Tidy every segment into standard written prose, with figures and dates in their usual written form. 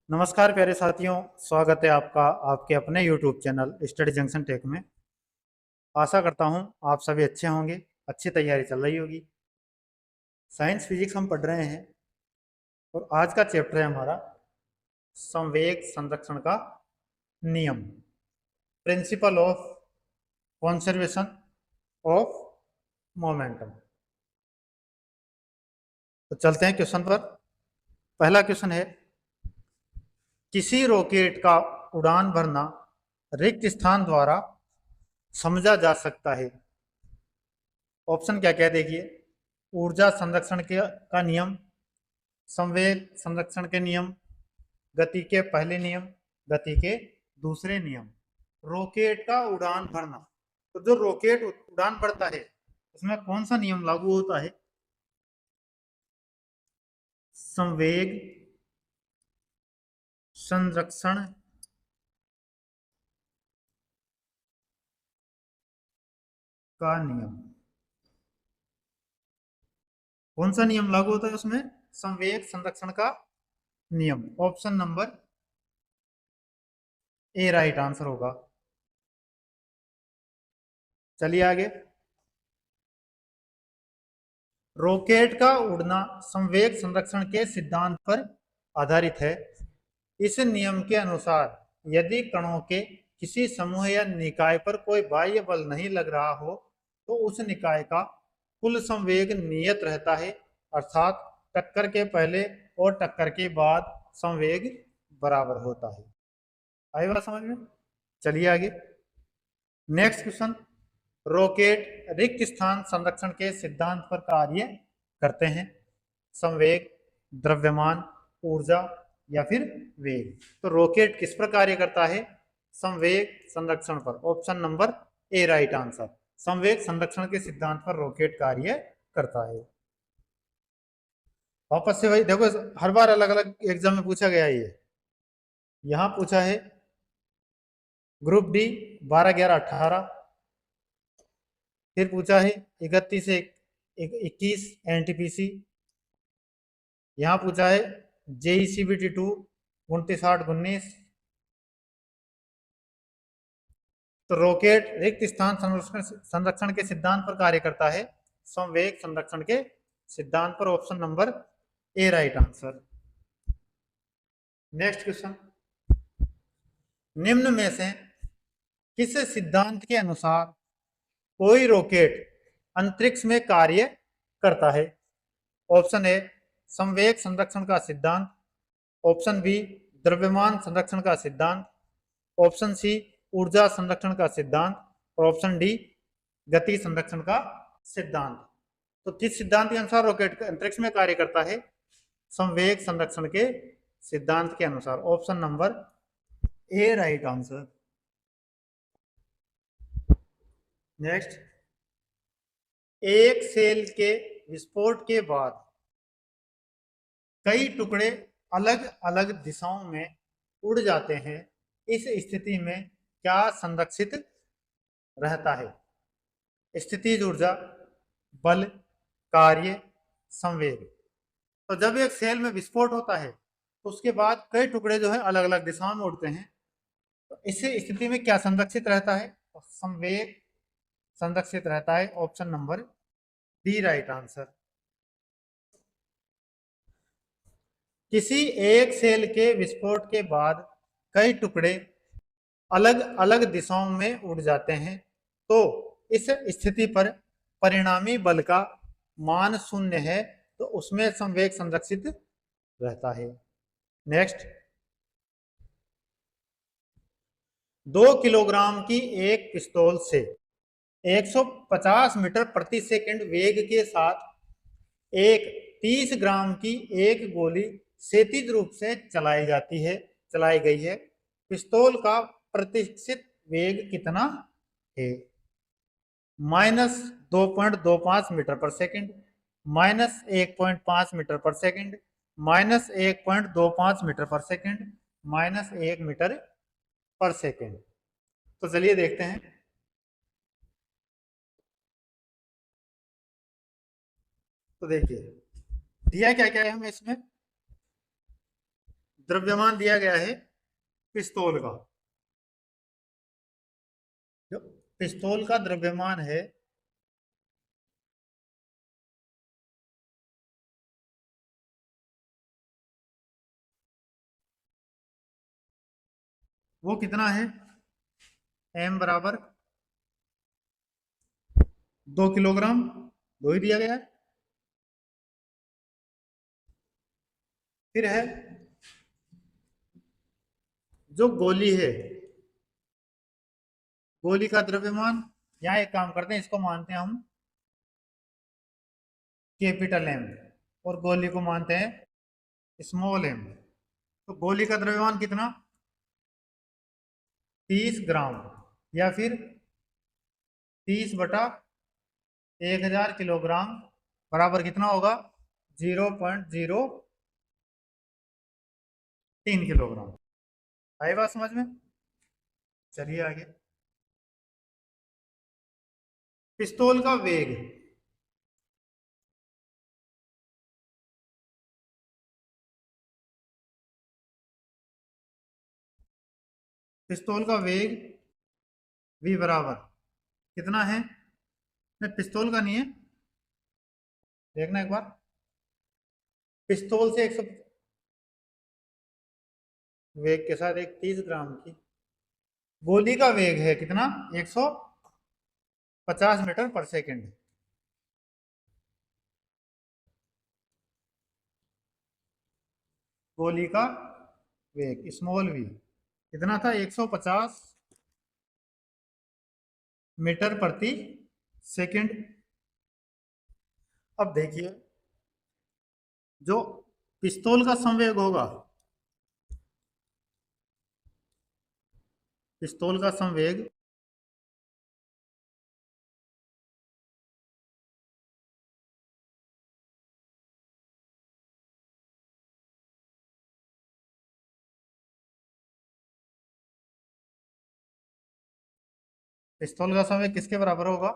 नमस्कार प्यारे साथियों, स्वागत है आपका आपके अपने YouTube channel study junction tech में। आशा करता हूं आप सभी अच्छे होंगे, अच्छी तैयारी चल रही होगी। साइंस फिजिक्स हम पढ़ रहे हैं और आज का चैप्टर है हमारा संवेग संरक्षण का नियम, principle of conservation of momentum. तो चलते हैं क्वेश्चन पर। पहला क्वेश्चन है, किसी रॉकेट का उड़ान भरना रिक्त स्थान द्वारा समझा जा सकता है। ऑप्शन क्या क्या देखिए, ऊर्जा संरक्षण के का नियम, संवेग संरक्षण के नियम, गति के पहले नियम, गति के दूसरे नियम। रॉकेट का उड़ान भरना, तो जो रॉकेट उड़ान भरता है उसमें कौन सा नियम लागू होता है? संवेग संरक्षण का नियम। कौन सा नियम लागू होता है उसमें? संवेग संरक्षण का नियम। Option number A right answer होगा। चलिए आगे। रॉकेट का उड़ना संवेग संरक्षण के सिद्धांत पर आधारित है। इस नियम के अनुसार यदि कणों के किसी समूह या निकाय पर कोई बाह्य बल नहीं लग रहा हो तो उस निकाय का कुल संवेग नियत रहता है, अर्थात टक्कर के पहले और टक्कर के बाद संवेग बराबर होता है। आई बात समझ में? चलिए आगे। नेक्स्ट क्वेश्चन, रॉकेट रिक्त स्थान संरक्षण के सिद्धांत पर कार्य करते हैं। संवेग, द्रव्यमान, ऊर्जा या फिर वेग। तो रॉकेट किस पर कार्य करता है? संवेग संरक्षण पर। Option number A right answer. संवेग संरक्षण के सिद्धांत पर रॉकेट कार्य करता है। वापस से भाई देखो, हर बार अलग अलग एग्जाम में पूछा गया है। ये यहां पूछा है ग्रुप डी 12, 11, 18। फिर पूछा है 31 से 21 एनटीपीसी। यहाँ पूछा है जेईसीबीटी 2 29, 8, 19। तो रॉकेट रिक्त स्थान संरक्षण के सिद्धांत पर कार्य करता है, संवेग संरक्षण के सिद्धांत पर। Option number A right answer. Next question, निम्न में से किस सिद्धांत के अनुसार कोई रॉकेट अंतरिक्ष में कार्य करता है? ऑप्शन ए संवेग संरक्षण का सिद्धांत, ऑप्शन बी द्रव्यमान संरक्षण का सिद्धांत, ऑप्शन सी ऊर्जा संरक्षण का सिद्धांत और ऑप्शन डी गति संरक्षण का सिद्धांत। तो किस सिद्धांत के अनुसार रॉकेट अंतरिक्ष में कार्य करता है? संवेग संरक्षण के सिद्धांत के अनुसार। Option number A right answer. Next, एक सेल के विस्फोट के बाद कई टुकड़े अलग अलग दिशाओं में उड़ जाते हैं। इस स्थिति में क्या संरक्षित रहता है? स्थितिज ऊर्जा, बल, कार्य, संवेग। तो जब एक सेल में विस्फोट होता है तो उसके बाद कई टुकड़े जो है अलग अलग दिशाओं में उड़ते हैं। तो इस स्थिति में क्या संरक्षित रहता है? तो संवेग संरक्षित रहता है। Option number D right answer. किसी एक सेल के विस्फोट के बाद कई टुकड़े अलग अलग दिशाओं में उड़ जाते हैं तो इस स्थिति पर परिणामी बल का मान शून्य है, तो उसमें संवेग संरक्षित रहता है। नेक्स्ट, 2 किलोग्राम की एक पिस्तौल से 150 मीटर प्रति सेकंड वेग के साथ एक 30 ग्राम की एक गोली क्षैतिज रूप से चलाई गई है। पिस्तौल का प्रत्याशित वेग कितना है? -2.25 metre per second, -1.5 metre per second, -1.25 metre per second, -1 metre per second. तो चलिए देखते हैं। तो देखिए दिया क्या क्या है हमें इसमें। द्रव्यमान दिया गया है पिस्तौल का। जो पिस्तौल का द्रव्यमान है वो कितना है, m बराबर 2 किलोग्राम, दो ही दिया गया है। फिर है जो गोली है, गोली का द्रव्यमान, यहाँ एक काम करते हैं, इसको मानते हैं हम कैपिटल एम और गोली को मानते हैं स्मॉल एम। तो गोली का द्रव्यमान कितना, 30 ग्राम, या फिर 30/1000 किलोग्राम बराबर कितना होगा, 0.03 किलोग्राम। आई बात समझ में। चलिए आगे, पिस्तौल का वेग, पिस्तौल का वेग v बराबर कितना है, नहीं पिस्तौल का नहीं है, देखना एक बार, पिस्तौल से 100 वेग के साथ एक 30 ग्राम की गोली का वेग है कितना, 150 मीटर पर सेकंड। गोली का वेग स्मॉल v कितना था, 150 मीटर प्रति सेकंड। अब देखिए जो पिस्तौल का संवेग होगा, पिस्तौल का संवेग पिस्तौल का संवेग किसके बराबर होगा,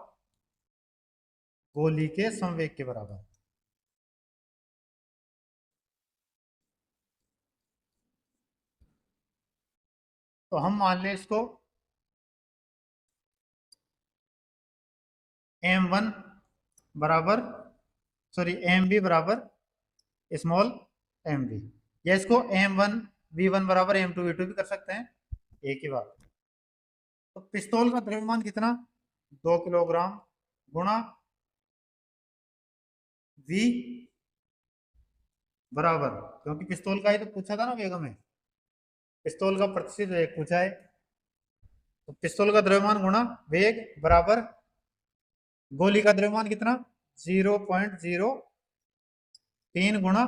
गोली के संवेग के बराबर। तो हम मान लें इसको m1 बराबर, सॉरी mv बराबर स्मॉल mv, या इसको m1 v1 बराबर m2 v2 भी कर सकते हैं, एक ही बात। तो पिस्तौल का द्रव्यमान कितना, 2 किलोग्राम गुणा v बराबर, क्योंकि पिस्तौल का ही तो पूछा था ना वेग में, पिस्तौल का प्रतिशत वेग पूछा है, तो पिस्तौल का द्रव्यमान गुणा वेग बराबर गोली का द्रव्यमान कितना, 0.03 गुणा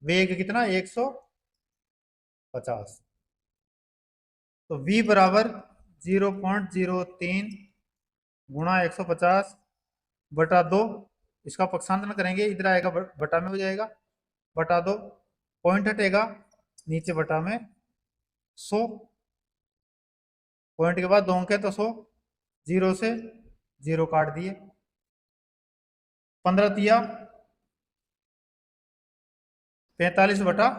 वेग कितना, 150। तो v बराबर 0.03 गुणा 150 बटा 2, इसका पक्षांतरण करेंगे, इधर आएगा बटा में हो जाएगा, बटा 2, पॉइंट हटेगा नीचे बटा में 100, पॉइंट के बाद 2 अंक है तो 100, 0 से 0 काट दिए, 15 तिया 45 बटा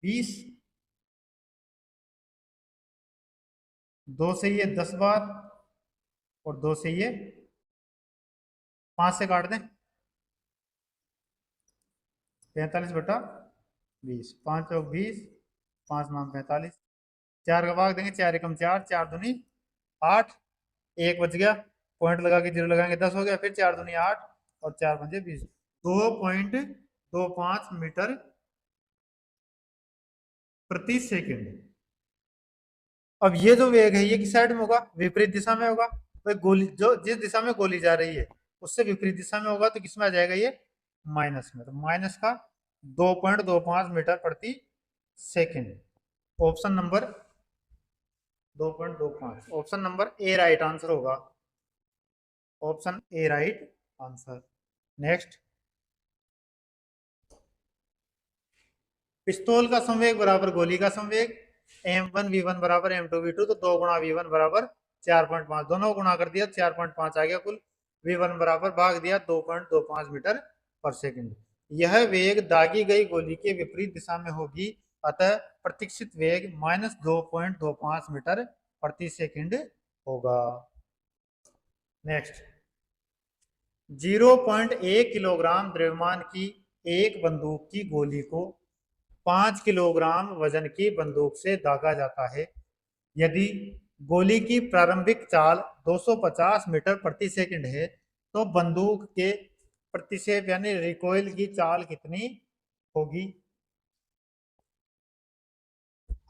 20, 2 से ये 10 बार और 2 से ये 5 से काट दें, 45 बटा 20, 5 चौक 20, 5 नाम 45, 4 का भाग देंगे, 4 एकम 4, 4 दूनी 8, 1 बच गया, पॉइंट लगा के 0 लगाएंगे 10 हो गया, फिर 4 दूनी 8 और 4 पंजे 20, 2.25 मीटर प्रति सेकंड। अब ये जो वेग है ये किस साइड में होगा, विपरीत दिशा में होगा, तो गोली जो जिस दिशा में गोली जा रही है उससे विपरीत दिशा में होगा, तो किसमें आ जाएगा ये, माइनस में, तो माइनस का 2.25 मीटर प्रति second. Option number 2.25, option number A right answer होगा, option A right answer. Next, पिस्तौल का संवेग बराबर गोली का संवेग, m1 v1 बराबर m2 v2, तो 2 गुणा v1 बराबर 4.5, दोनों गुणा कर दिया 4.5 आ गया कुल, v1 बराबर भाग दिया 2.25 मीटर पर सेकंड। यह वेग दागी गई गोली के विपरीत दिशा में होगी, अतः प्रतीक्षित वेग -2.25 मीटर प्रति सेकंड होगा। नेक्स्ट, 0.1 किलोग्राम द्रव्यमान की एक बंदूक की गोली को 5 किलोग्राम वजन की बंदूक से दागा जाता है। यदि गोली की प्रारंभिक चाल 250 मीटर प्रति सेकंड है, तो बंदूक के प्रतिक्षेप यानी रिकॉइल की चाल कितनी होगी?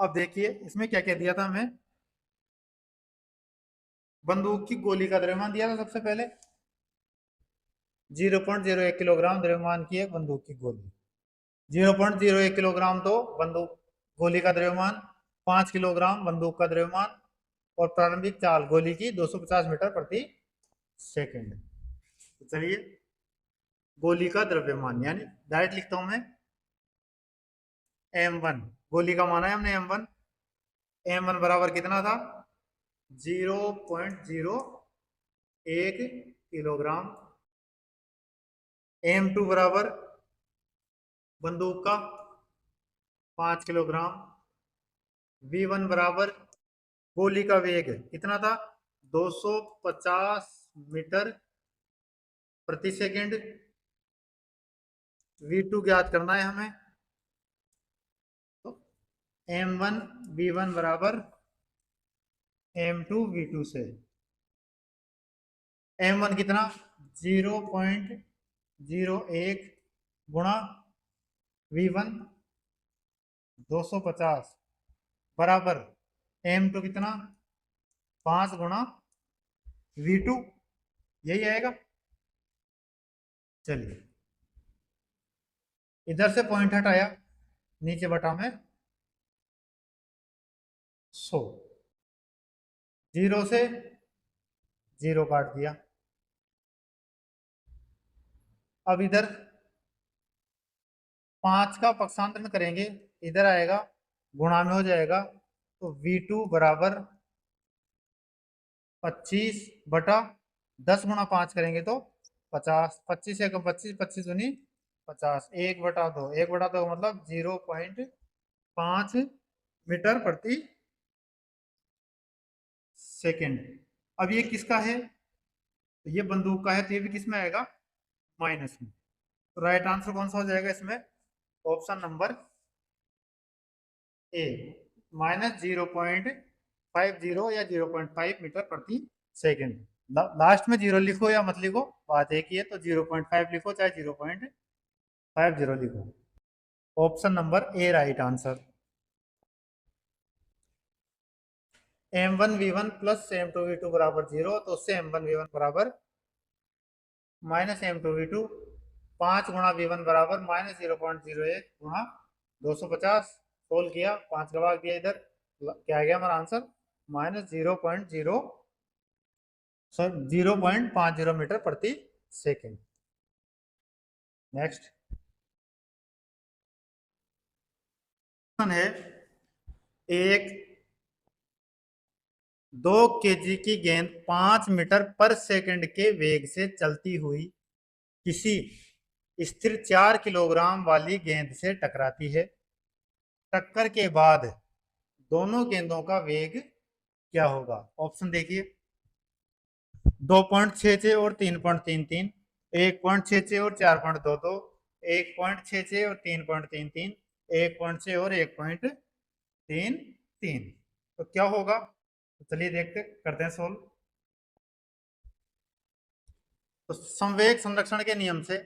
अब देखिए इसमें क्या क्या दिया था हमें। बंदूक की गोली का द्रव्यमान दिया था सबसे पहले 0.01 किलोग्राम द्रव्यमान की एक बंदूक की गोली। 0.01 किलोग्राम तो बंदूक गोली का द्रव्यमान, 5 किलोग्राम बंदूक का द्रव्यमान, और प्रारंभिक चाल गोली की 250 मीटर प्रति सेकंड। तो चलिए गोली का द्रव्यमान यानी डायरेक्ट लिखता हूं मैं m1, गोली का माना है हमने m1, m1 बराबर कितना था 0.01 किलोग्राम। m2 बराबर बंदूक का 5 किलोग्राम। v1 बराबर गोली का वेग कितना था 250 मीटर प्रति सेकंड। v2 ज्ञात करना है हमें, तो m1 v1 बराबर m2 v2 से। m1 कितना 0.01 गुणा v1 250 बराबर m2 कितना 5 गुणा v2, यही आएगा। चलिए इधर से पॉइंट हटाया, नीचे बटा में 100, 0 से 0 काट दिया। अब इधर 5 का पक्षांतरण करेंगे, इधर आएगा गुणा में हो जाएगा, तो v2 बराबर 25 बटा 10 गुणा 5 करेंगे तो 50, 25 से 25, 25 दूनी 50, 1 बटा 2, 1 बटा 2 मतलब 0.5 मीटर प्रति सेकंड। अब ये किसका है, तो ये बंदूक का है, तो ये भी किस में आएगा माइनस में। तो राइट आंसर कौन सा हो जाएगा इसमें, ऑप्शन नंबर ए, -0.50 या 0.5 मीटर प्रति सेकंड। लास्ट में 0 लिखो या मत लिखो, बात एक ही है, तो 0.5 लिखो चाहे 0.50 लिखो। Option number A right answer. m1v1 plus m2v2 बराबर 0, तो उससे m1v1 बराबर -m2v2, 5 गुणा v1 बराबर -0.01 गुणा 250, सोल्व किया, 5 का भाग दिया इधर, क्या आ गया हमारा आंसर -0.50 मीटर प्रति सेकंड। नेक्स्ट है, एक 2 kg की गेंद 5 मीटर पर सेकंड के वेग से चलती हुई किसी स्थिर 4 किलोग्राम वाली गेंद से टकराती है। टक्कर के बाद दोनों गेंदों का वेग क्या होगा? ऑप्शन देखिए 2.66 और 3.33, 1.66 और 4.22, 1.66 और 3.33, 1.6 और 1.33, तो क्या होगा? तो चलिए देखते करते हैं सोल्व। तो संवेग संरक्षण के नियम से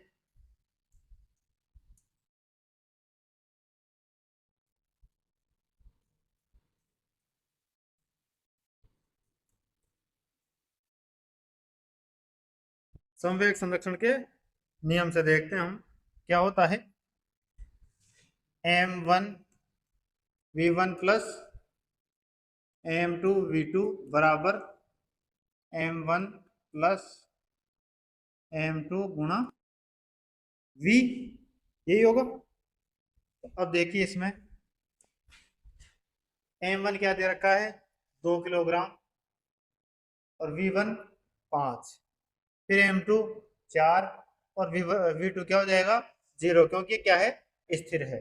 संवेग संरक्षण के नियम से देखते हैं हम क्या होता है। m1 v1 plus m2 v2 बराबर m1 प्लस m2 गुणा v, यही होगा। अब देखिए इसमें m1 क्या दे रखा है 2 किलोग्राम और v1 5, फिर m2 4 और v2 क्या हो जाएगा 0, क्योंकि क्या है, स्थिर है।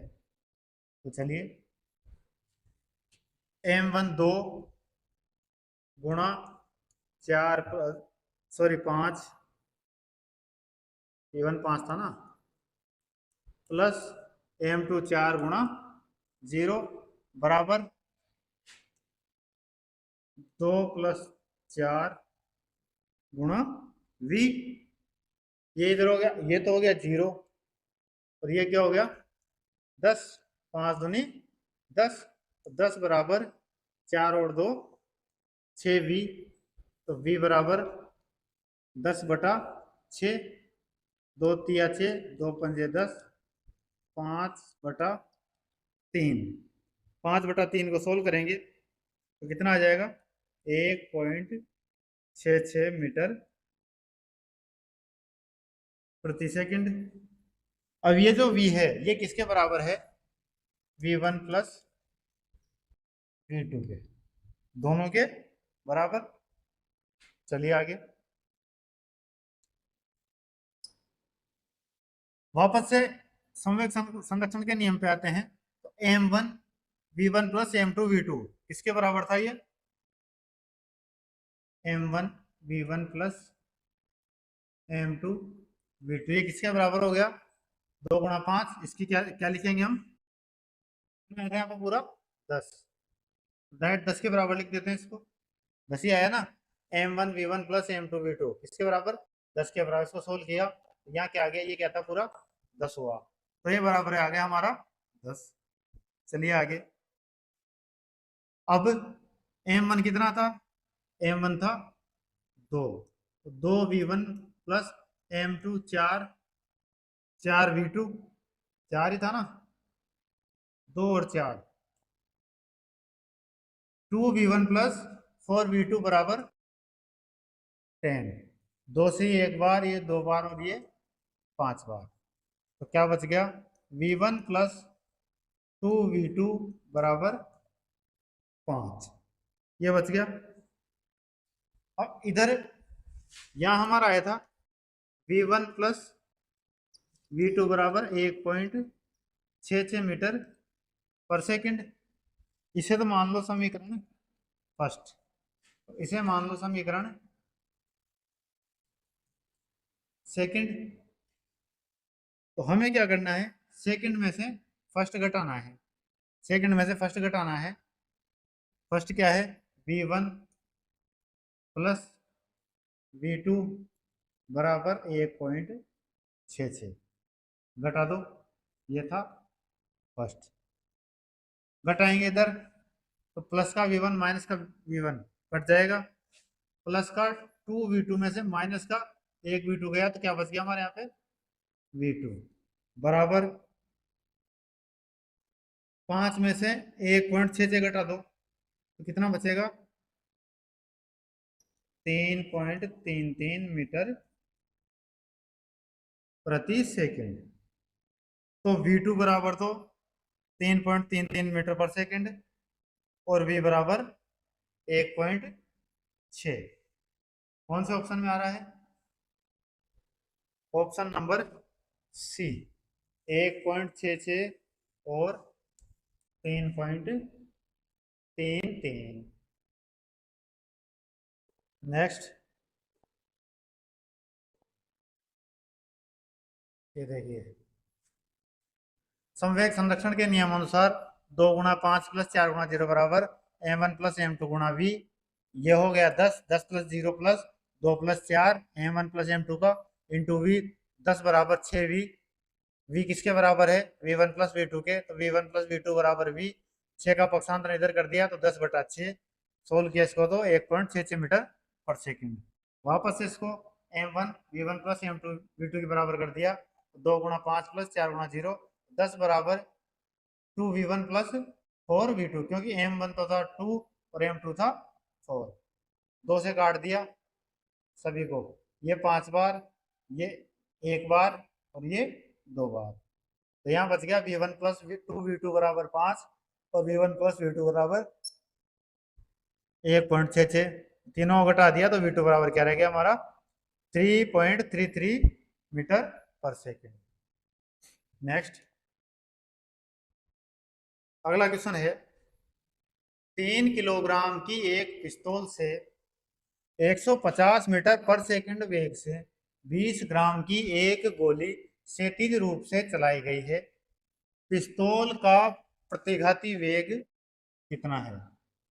तो चलिए m1 2 गुणा 4 सॉरी 5, m1 5 था ना, प्लस m2 4 गुणा 0 बराबर 2 प्लस 4 गुणा v। ये इधर हो गया, ये तो हो गया 0, और ये क्या हो गया 10, 5 दूनी 10, तो 10 बराबर 4 और 2 6v, तो v बराबर 10/6, 2 तिया 6, 2 पंजे 10, 5/3, 5/3 को सोल्व करेंगे तो कितना आ जाएगा 1.66 मीटर प्रति सेकंड। अब ये जो v है ये किसके बराबर है, v1 प्लस v2 के, दोनों के बराबर। चलिए आगे वापस से संवेग संरक्षण के नियम पे आते हैं। तो m1 v1 plus m2 v2 किसके बराबर था, ये m1 v1 plus m2 v2 ये किसके बराबर हो गया 2 गुणा 5, इसकी क्या क्या लिखेंगे हम, यहाँ पर पूरा 10, डायरेक्ट 10 के बराबर लिख देते हैं इसको, 10 ही आया ना। m1 v1 plus m2 v2 किसके बराबर 10 के बराबर, इसको सोल्व किया, यहाँ क्या आ गया, ये क्या था पूरा 10 हुआ, तो ये बराबर आ गया हमारा 10। चलिए आगे, अब m1 कितना था, m1 था 2, तो 2v1 प्लस m2 4, 4v2, 4 ही था ना, 2 और 4, 2v1 प्लस 4v2 बराबर 10, 2 से ही एक बार, ये 2 बार और ये 5 बार, तो क्या बच गया v1 प्लस 2v2 बराबर 5, ये बच गया। अब इधर यहाँ हमारा आया था v1 प्लस v2 बराबर 1.66 मीटर पर सेकंड, इसे तो मान लो समीकरण फर्स्ट, इसे मान लो समीकरण सेकंड। तो हमें क्या करना है, सेकंड में से फर्स्ट घटाना है, सेकंड में से फर्स्ट घटाना है। फर्स्ट क्या है v1 प्लस v2 बराबर 1.66, घटा दो, ये था फर्स्ट, घटाएंगे इधर तो प्लस का v1 माइनस का v1 कट जाएगा, प्लस का 2v2 में से माइनस का 1v2 गया, तो क्या बच गया हमारे यहाँ पे v2 बराबर 5 में से 1.66 घटा दो तो कितना बचेगा 3.33 मीटर प्रति सेकंड। तो v2 बराबर तो 3.33 मीटर पर सेकंड और v बराबर 1.6, कौन से ऑप्शन में आ रहा है, ऑप्शन नंबर सी, 1.66 और 3.33। नेक्स्ट ये देखिए, संवेग संरक्षण के नियमानुसार 2 गुणा 5 प्लस 4 गुणा 0 बराबर m1 प्लस m2 गुणा v, ये हो गया 10, 10 plus 0 plus 2 plus 4 m1 plus m2 का इंटू v, 10 बराबर 6v, v किसके बराबर है v1 प्लस v2 के, तो v1 प्लस v2 बराबर v, 6 का पक्षांतर इधर कर दिया तो 10/6, सोल्व किया इसको तो 1.66 मीटर पर सेकंड। वापस से इसको m1 v1 plus m2 v2 के बराबर कर दिया, 2 गुणा 5 प्लस 4 गुणा 0, 10 बराबर 2v1 प्लस 4v2, क्योंकि m1 तो था 2 और m2 था 4, 2 से काट दिया सभी को, ये 5 बार, ये 1 बार और ये 2 बार, तो यहाँ बच गया v1 प्लस 2v2 बराबर 5 और v1 प्लस v2 बराबर 1.66, तीनों घटा दिया तो v2 बराबर क्या रह गया हमारा 3.33 मीटर पर सेकेंड। नेक्स्ट अगला क्वेश्चन है 3 किलोग्राम की एक पिस्तौल से 150 मीटर पर सेकंड वेग से 20 ग्राम की एक गोली क्षैतिज रूप से चलाई गई है। पिस्तौल का प्रतिघाती वेग कितना है?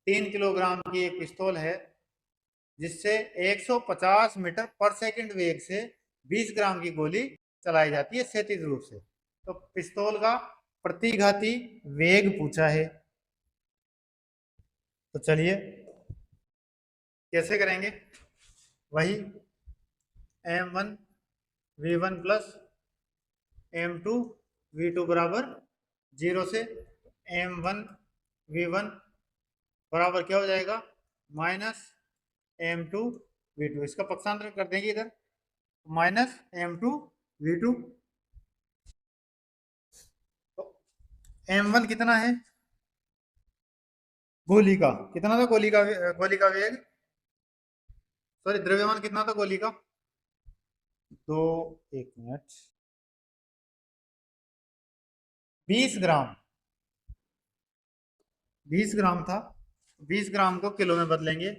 3 किलोग्राम की एक पिस्तौल है जिससे 150 मीटर पर सेकंड वेग से 20 ग्राम की गोली चलाई जाती है क्षैतिज रूप से। तो पिस्तौल का प्रतिघाती वेग पूछा है। तो चलिए कैसे करेंगे, वही m1 v1 plus m2 v2 बराबर 0 से m1 v1 बराबर क्या हो जाएगा माइनस m2 v2। इसका पक्षांतर कर देंगे इधर माइनस m2 v2। तो m1 कितना है गोली का, कितना था गोली का वेग, सॉरी द्रव्यमान कितना था गोली का, दो, एक मिनट, 20 ग्राम, 20 ग्राम था। 20 ग्राम को किलो में बदलेंगे,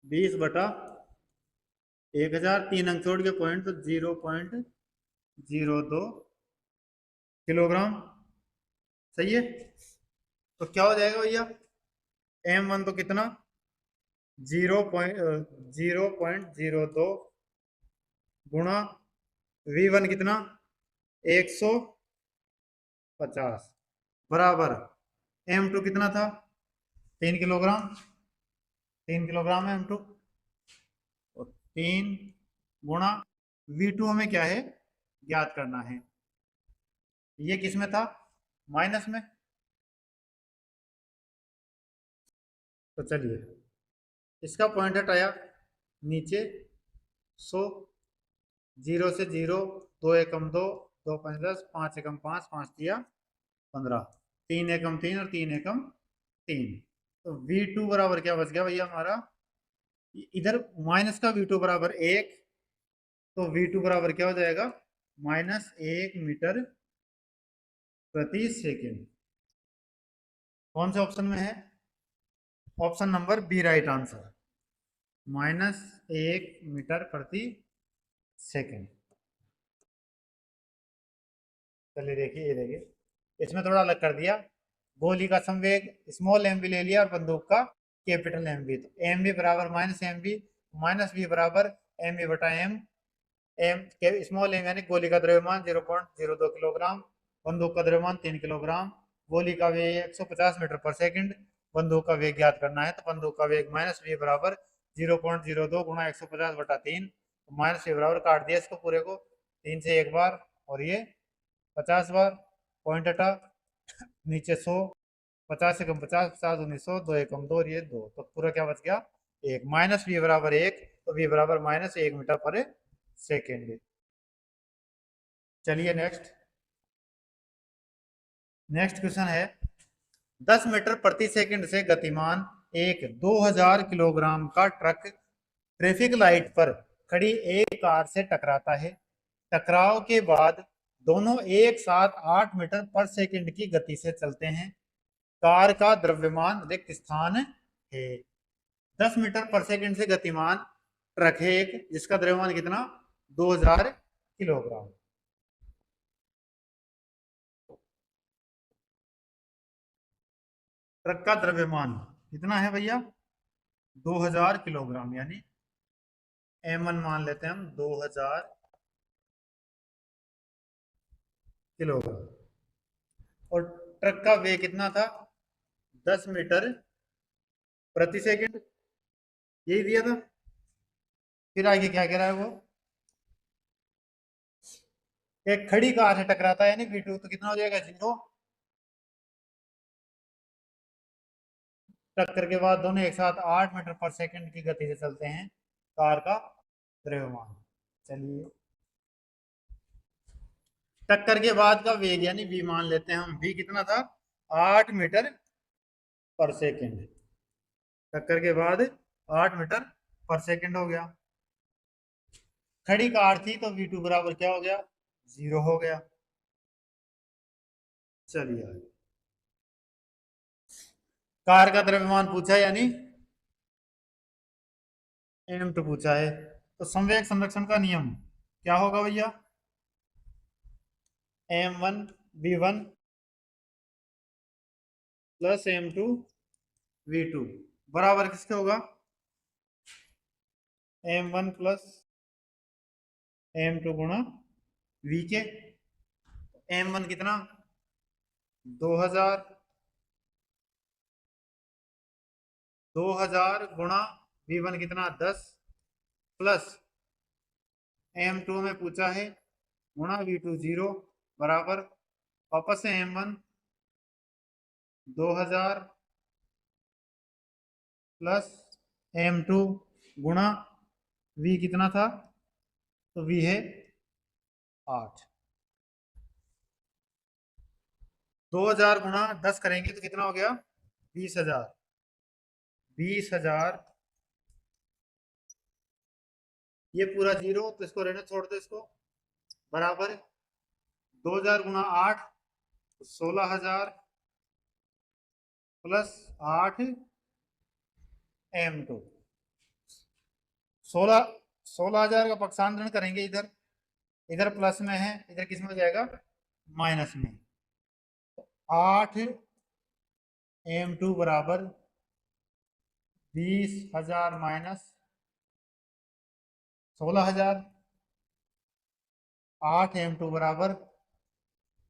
20 बटा 1000, 3 अंक छोड़ के पॉइंट, तो 0.02 किलोग्राम। सही है। तो क्या हो जाएगा भैया, m1 तो कितना 0.02 गुणा v1 कितना 150 बराबर m2 कितना था 3 किलोग्राम, 3 किलोग्राम है m2। और 3 गुणा v2 हमें क्या है ज्ञात करना है। ये किस में था माइनस में। तो चलिए इसका पॉइंट हटाया नीचे 100, 0 से 0, 2 एकम 2, 2 5 10, 5 एकम 5, 5 दिया 15, 3 एकम 3 और 3 एकम 3। तो v2 बराबर क्या बच गया भैया हमारा, इधर माइनस का v2 बराबर 1, तो v2 बराबर क्या हो जाएगा -1 मीटर प्रति सेकेंड। कौन से ऑप्शन में है, option number B right answer, -1 metre प्रति सेकेंड। चलिए देखिए, ये देखिए इसमें थोड़ा अलग कर दिया, गोली का संवेग स्मॉल एम बी ले लिया और बंदूक का कैपिटल एम बी। तो एम बी बराबर minus M B, minus B बराबर एम बी बटा एम। एम स्मॉल एम यानी गोली का द्रव्यमान 0.02 किलोग्राम, बंदूक का द्रव्यमान 3 किलोग्राम, गोली का वेग 150 मीटर पर सेकंड, बंदूक का वेग ज्ञात करना है। तो बंदूक का वेग माइनस वी बराबर 0.02 गुणा 150 बटा 3, माइनस वी बराबर काट दिया इसको पूरे को 3 से एक बार और ये 50 बार, पॉइंट हटा नीचे 100, 50 एकम 50, 50 दूनी 100, 2 एकम 2 और ये 2, तो पूरा क्या बच गया एक, माइनस वी बराबर 1, तो वी बराबर -1 मीटर पर सेकेंड। चलिए नेक्स्ट क्वेश्चन है 10 मीटर प्रति सेकंड से गतिमान एक 2000 किलोग्राम का ट्रक ट्रैफिक लाइट पर खड़ी एक कार से टकराता है। टकराव के बाद दोनों एक साथ 8 मीटर पर सेकंड की गति से चलते हैं। कार का द्रव्यमान रिक्त स्थान है। 10 मीटर पर सेकंड से गतिमान ट्रक है एक, जिसका द्रव्यमान कितना 2000 किलोग्राम। ट्रक का द्रव्यमान कितना है भैया 2000 किलोग्राम, यानी m1 मान लेते हैं हम 2000 किलोग्राम। और ट्रक का वेग कितना था 10 मीटर प्रति सेकंड, यही दिया था। फिर आगे क्या कह रहा है वो, एक खड़ी कार से टकराता है यानी v2, तो कितना हो जाएगा 0। टक्कर के बाद दोनों एक साथ 8 मीटर पर सेकंड की गति से चलते हैं। कार का द्रव्यमान, चलिए टक्कर के बाद का वेग यानी v मान लेते हैं हम, v कितना था 8 मीटर पर सेकंड। टक्कर के बाद 8 मीटर पर सेकंड हो गया। खड़ी कार थी तो V2 बराबर क्या हो गया, 0 हो गया। चलिए आगे। कार का द्रव्यमान पूछा है, यानी m2 पूछा है। तो संवेग संरक्षण का नियम क्या होगा भैया, m1v1 प्लस m2v2 बराबर किसके होगा, m1 प्लस m2 गुणा v के। m1 कितना, 2000, 2000 गुणा v1 कितना 10 प्लस m2 में पूछा है गुणा v2 0 बराबर वापस से m1 2000 प्लस m2 गुणा v कितना था, तो v है 8। 2000 गुणा 10 करेंगे तो कितना हो गया, 20,000। 20,000, ये पूरा 0 तो इसको रहने छोड़ दो, इसको बराबर 2000 गुणा 8 16,000 प्लस 8 m2। 16,000 का पक्षांतरण करेंगे, इधर इधर प्लस में है, इधर किस में हो जाएगा, माइनस में। 8 m2 बराबर 20,000 माइनस 16,000। 8 m2 बराबर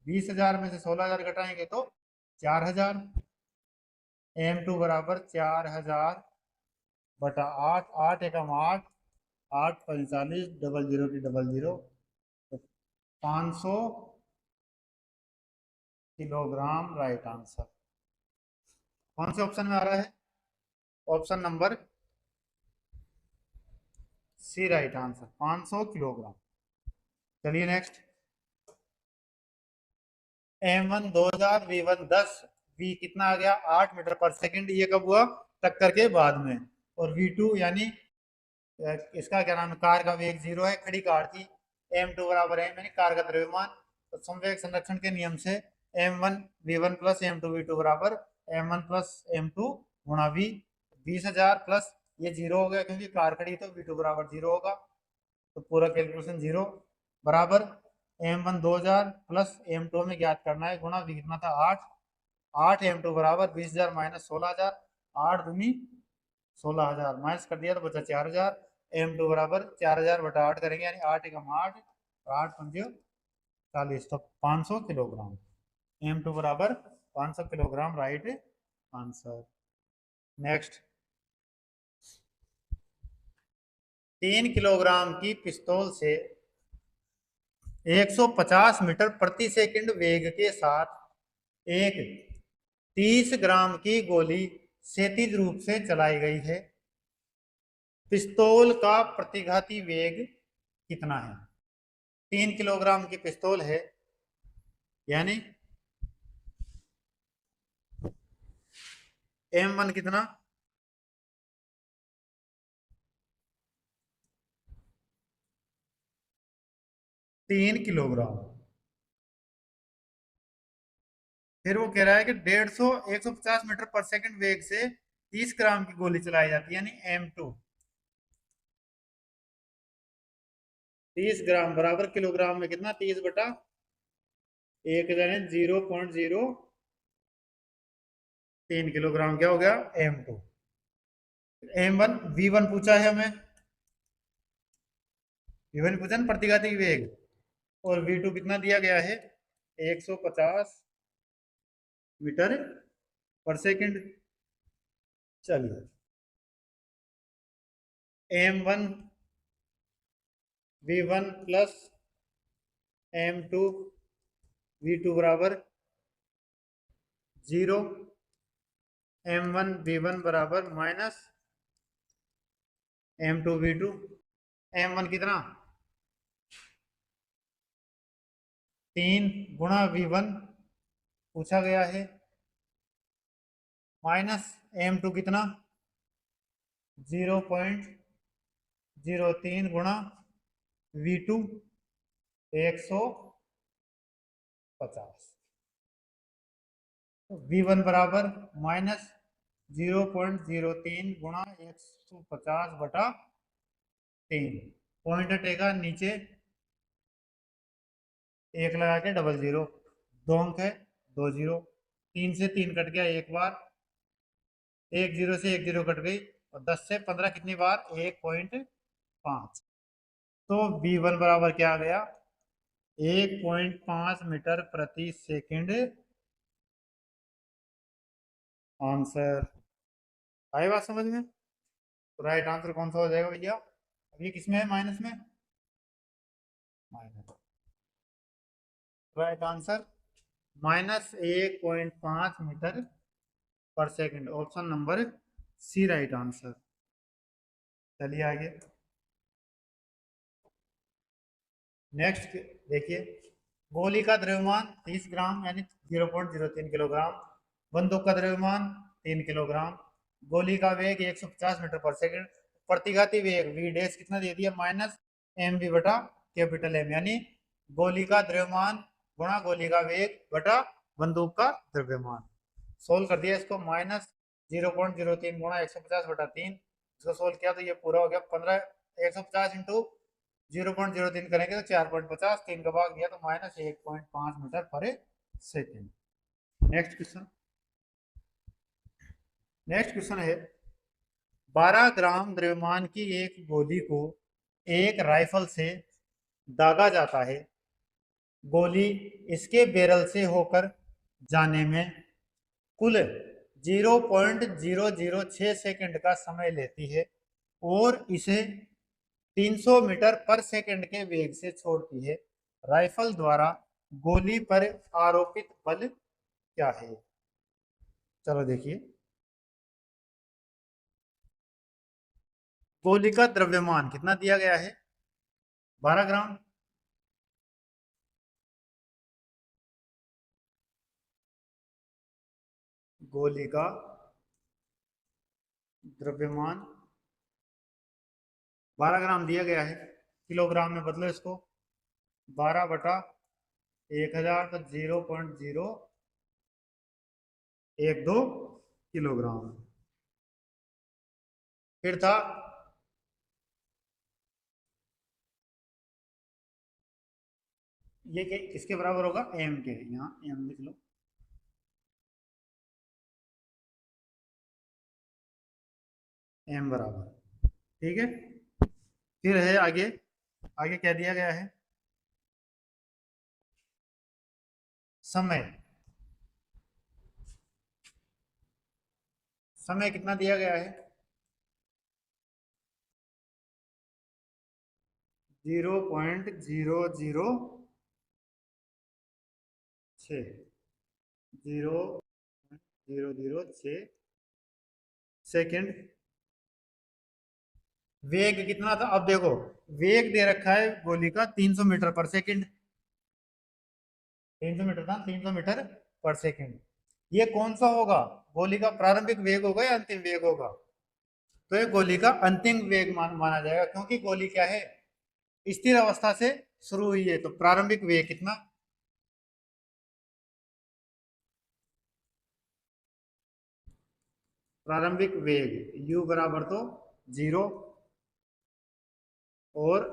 20,000 में से 16,000 घटाएंगे तो 4,000। m2 बराबर 4,000 बटा 8, 8 एकम 8, 8 45, डबल जीरो की डबल जीरो, तो 500 किलोग्राम राइट आंसर। कौन से ऑप्शन में आ रहा है, option number C right answer, 500 kilogram. चलिए नेक्स्ट, m1 2000, v1 10, v कितना आ गया 8 मीटर पर सेकंड, ये कब हुआ, टक्कर के बाद में। और v2 यानी इसका क्या नाम है, कार का वेग 0 है, खड़ी कार थी। m2 बराबर है यानी कार का द्रव्यमान। तो संवेग संरक्षण के नियम से m1 v1 plus m2 v2 बराबर m1 प्लस m2 गुणा v। 20,000 प्लस ये 0 हो गया क्योंकि कार खड़ी तो v2 बराबर 0 होगा, तो पूरा कैलकुलेशन 0 बराबर m1 2000 प्लस m2 में ज्ञात करना है गुणा v कितना था 8। 8 m2 बराबर 20,000 माइनस 16,000, 8 दूनी 16,000 माइनस कर दिया तो बचा 4,000। m2 बराबर 4,000 बटा 8 करेंगे यानी 8 एकम 8, 8 पंजे 40, तो 500 किलोग्राम। m2 बराबर 500 kilogram right answer. Next, 3 kilogram की पिस्तौल से 150 मीटर प्रति सेकंड वेग के साथ एक 30 ग्राम की गोली क्षैतिज रूप से चलाई गई है। पिस्तौल का प्रतिघाती वेग कितना है। 3 किलोग्राम की पिस्तौल है, यानी m1 कितना, 3 किलोग्राम। फिर वो कह रहा है कि 150 मीटर पर सेकंड वेग से 30 ग्राम की गोली चलाई जाती है, यानी m2। 30 ग्राम बराबर किलोग्राम में कितना, 30 बटा 0.03 किलोग्राम क्या हो गया, m2। m1 v1 पूछा है हमें, v1 पूछा ना प्रतिघाती वेग, और v2 कितना दिया गया है 150 मीटर पर सेकंड। चलिए m1 v1 plus m2 v2 बराबर 0, m1 v1 बराबर माइनस m2 v2। m1 कितना 3 गुणा v1 पूछा गया है, माइनस m2 कितना 0.03 गुणा V2 150, तो V1 बराबर -0.03 गुणा 150/3। पॉइंट हटेगा नीचे, एक लगा के डबल जीरो, 2 अंक है, 2 जीरो, 3 से 3 कट गया एक बार, 1 जीरो से 1 जीरो कट गई, और 10 से 15 कितनी बार, 1.5। तो V1 बराबर क्या आ गया, 1.5 मीटर प्रति सेकंड। आंसर आई बात समझ में? तो राइट आंसर कौन सा हो जाएगा भैया? अब ये किसमें है, माइनस में, minus. Right answer -1.5 metre per second, option number C right answer. चलिए आगे, नेक्स्ट देखिए, गोली का द्रव्यमान 30 ग्राम यानी 0.03 किलोग्राम, बंदूक का द्रव्यमान 3 किलोग्राम, गोली का वेग 150 मीटर पर सेकंड, प्रतिघाती वेग v डैश कितना दे दिया, -mv/कैपिटल M, यानी गोली का द्रव्यमान गुणा गोली का वेग बटा बंदूक का द्रव्यमान। सोल्व कर दिया इसको, -0.03 गुणा 150/3, इसको सोल्व किया तो ये पूरा हो गया 15, 150 इंटू 0.03 करेंगे तो 4.50, 3 का भाग दिया तो -1.5 मीटर पर सेकेंड। नेक्स्ट क्वेश्चन है, 12 ग्राम द्रव्यमान की एक गोली को एक राइफल से दागा जाता है। गोली इसके बैरल से होकर जाने में कुल 0.006 सेकंड का समय लेती है और इसे 300 मीटर पर सेकंड के वेग से छोड़ती है। राइफल द्वारा गोली पर आरोपित बल क्या है? चलो देखिए, गोली का द्रव्यमान कितना दिया गया है, 12 ग्राम। गोली का द्रव्यमान 12 ग्राम दिया गया है, किलोग्राम में बदलो इसको, 12/1000 तो 0.012 किलोग्राम। फिर था ये किसके बराबर होगा, एम के, यहाँ एम लिख लो, एम बराबर, ठीक है। फिर है आगे, आगे क्या दिया गया है, समय, समय कितना दिया गया है, 0.006, 0.006 सेकेंड। वेग कितना था, अब देखो वेग दे रखा है गोली का 300 मीटर पर सेकेंड, 300 मीटर था, 300 मीटर पर सेकेंड। ये कौन सा होगा, गोली का प्रारंभिक वेग होगा या अंतिम वेग होगा? तो ये गोली का अंतिम वेग माना जाएगा, क्योंकि गोली क्या है, स्थिर अवस्था से शुरू हुई है, तो प्रारंभिक वेग कितना, प्रारंभिक वेग u बराबर तो 0, और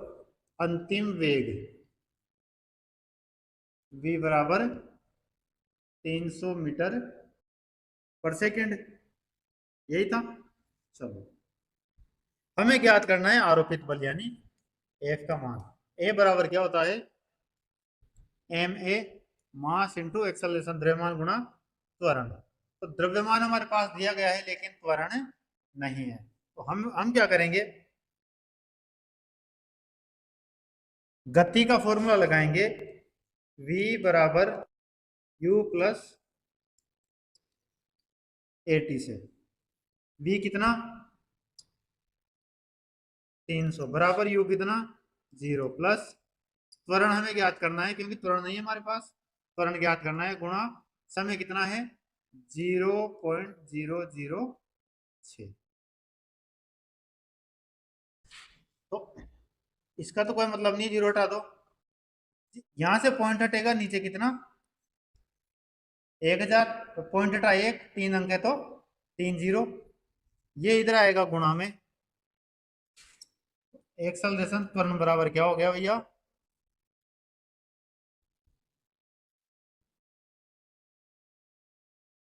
अंतिम वेग v बराबर 300 मीटर पर सेकेंड, यही था। चलो, हमें ज्ञात करना है आरोपित बल यानी F का मान। A बराबर क्या होता है, ma मास इंटू एक्सेलरेशन, द्रव्यमान गुणा त्वरण। तो द्रव्यमान हमारे पास दिया गया है लेकिन त्वरण नहीं है, तो हम क्या करेंगे, गति का फॉर्मूला लगाएंगे, v बराबर u प्लस at से। v कितना, 300 बराबर u कितना, 0 प्लस त्वरण हमें ज्ञात करना है, क्योंकि त्वरण नहीं है हमारे पास, त्वरण ज्ञात करना है, गुणा समय कितना है, 0.006। तो इसका तो कोई मतलब नहीं, जीरो हटा दो। यहां से पॉइंट हटेगा नीचे कितना, 1000, पॉइंट हटा एक, 3 अंक है तो 3 जीरो, ये इधर आएगा गुणा में। एक्सेलरेशन त्वरण बराबर क्या हो गया भैया,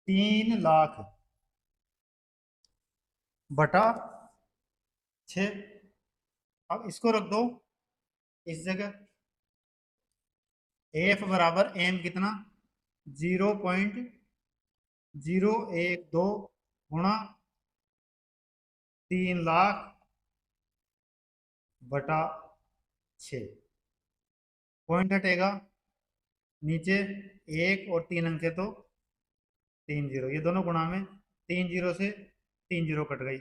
3,00,000 बटा 6। अब इसको रख दो इस जगह, एफ बराबर एम कितना, 0.012 गुणा 3,00,000 बटा 6। पॉइंट हटेगा नीचे, एक और 3 अंक है तो 3 जीरो, ये दोनों गुणा में, 3 जीरो से 3 जीरो कट गई,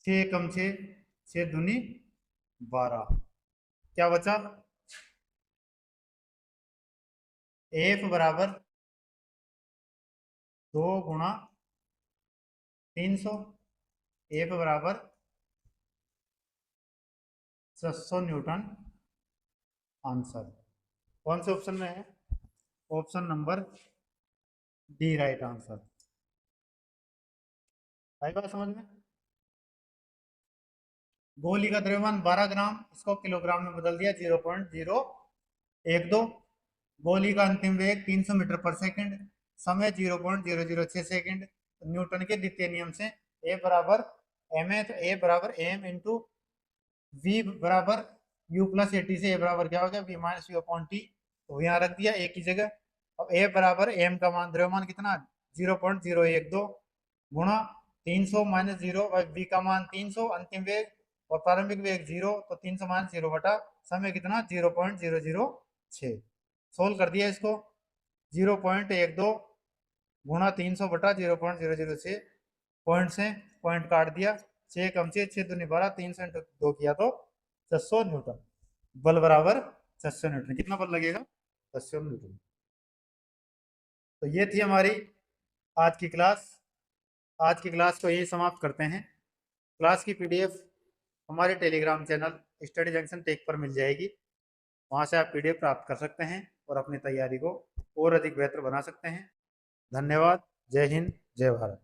6 कम 6, 6 दूनी 12, क्या बचा, एफ बराबर 2 गुणा 300, एफ बराबर 600 न्यूटन आंसर। कौन से ऑप्शन में है, option number D right answer. आई बात समझ में। गोली का द्रव्यमान 12 ग्राम, इसको किलोग्राम में बदल दिया, 0.012। गोली का अंतिम वेग 300 मीटर पर सेकंड, समय 0.006 सेकंड। न्यूटन के द्वितीय नियम से ए बराबर एम है, तो ए बराबर एम इंटू वी बराबर यू प्लस एटी से ए बराबर क्या हो गया, V minus U upon T, तो यहाँ रख दिया एक ही जगह। अब ए बराबर एम का मान, द्रव्यमान कितना 0.012 गुणा 300 माइनस 0, वी का मान 300, अंतिम वेग और प्रारंभिक वेग 0, तो 300 माइनस 0 बटा समय कितना 0.006। सोल्व कर दिया इसको, 0.12 गुणा 300 बटा 0.006, पॉइंट से पॉइंट काट दिया, 6 कम 6, 6 दूनी 12, 3 से 2 किया तो 600 न्यूटन। बल बराबर 600 न्यूटन, कितना बल लगेगा 600 न्यूटन। तो ये थी हमारी आज की क्लास। आज की क्लास को यही समाप्त करते हैं। क्लास की पीडीएफ हमारे Telegram channel study junction Tech पर मिल जाएगी, वहां से आप पीडीएफ प्राप्त कर सकते हैं और अपनी तैयारी को और अधिक बेहतर बना सकते हैं। धन्यवाद। जय हिंद, जय भारत।